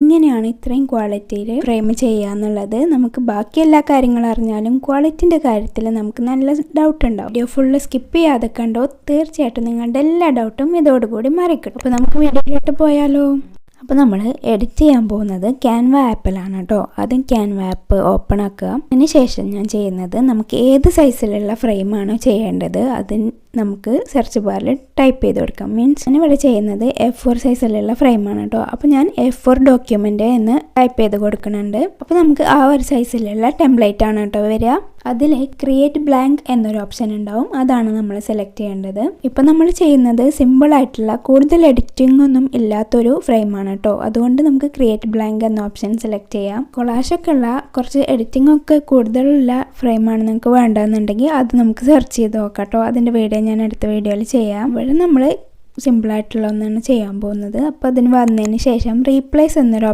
ഇങ്ങനെയാണ് ഇത്രയും ക്വാളിറ്റിയിൽ ഫ്രെയിം ചെയ്യാന്നുള്ളത്. നമുക്ക് ബാക്കി എല്ലാ കാര്യങ്ങളും അറിഞ്ഞാലും ക്വാളിറ്റിൻ്റെ കാര്യത്തിൽ നമുക്ക് നല്ല ഡൗട്ട് ഉണ്ടാവും. വീഡിയോ ഫുള്ള് സ്കിപ്പ് ചെയ്യാതെ കണ്ടോ, തീർച്ചയായിട്ടും നിങ്ങളുടെ എല്ലാ ഡൗട്ടും ഇതോടുകൂടി മാറിക്കിട്ടും. അപ്പോൾ നമുക്ക് വീഡിയോയിലോട്ട് പോയാലോ. അപ്പോൾ നമ്മൾ എഡിറ്റ് ചെയ്യാൻ പോകുന്നത് ക്യാൻവ ആപ്പിലാണ് കേട്ടോ. ആദ്യം ക്യാൻവ ആപ്പ് ഓപ്പൺ ആക്കുക. അതിന് ശേഷം ഞാൻ ചെയ്യുന്നത് നമുക്ക് ഏത് സൈസിലുള്ള ഫ്രെയിമാണോ ചെയ്യേണ്ടത് അതിന് നമുക്ക് സെർച്ച് ബാറിൽ ടൈപ്പ് ചെയ്ത് കൊടുക്കാം. മീൻസ് ഞാൻ ഇവിടെ ചെയ്യുന്നത് A4 സൈസിലുള്ള ഫ്രെയിമാണ് കേട്ടോ. അപ്പോൾ ഞാൻ A4 ഡോക്യുമെൻ്റ് എന്ന് ടൈപ്പ് ചെയ്ത് കൊടുക്കുന്നുണ്ട്. അപ്പോൾ നമുക്ക് ആ ഒരു സൈസിലുള്ള ടെംപ്ലേറ്റ് ആണ് കേട്ടോ വരിക. അതിൽ ക്രിയേറ്റ് ബ്ലാങ്ക് എന്നൊരു ഓപ്ഷൻ ഉണ്ടാവും, അതാണ് നമ്മൾ സെലക്ട് ചെയ്യേണ്ടത്. ഇപ്പം നമ്മൾ ചെയ്യുന്നത് സിമ്പിളായിട്ടുള്ള കൂടുതൽ എഡിറ്റിംഗ് ഒന്നും ഇല്ലാത്തൊരു ഫ്രെയിമാണ് കേട്ടോ. അതുകൊണ്ട് നമുക്ക് ക്രിയേറ്റ് ബ്ലാങ്ക് എന്ന ഓപ്ഷൻ സെലക്ട് ചെയ്യാം. കൊളാഷൊക്കെ ഉള്ള കുറച്ച് എഡിറ്റിംഗ് ഒക്കെ കൂടുതലുള്ള ഫ്രെയിമാണ് നിങ്ങൾക്ക് വേണ്ടതെന്നുണ്ടെങ്കിൽ അത് നമുക്ക് സെർച്ച് ചെയ്ത് നോക്കാം കേട്ടോ. അതിൻ്റെ വീഡിയോ ഞാൻ അടുത്ത വീഡിയോയിൽ ചെയ്യാം. ഇവിടെ നമ്മൾ സിമ്പിളായിട്ടുള്ള ഒന്നാണ് ചെയ്യാൻ പോകുന്നത്. അപ്പോൾ അതിന് വന്നതിന് ശേഷം റീപ്ലേസ് എന്നൊരു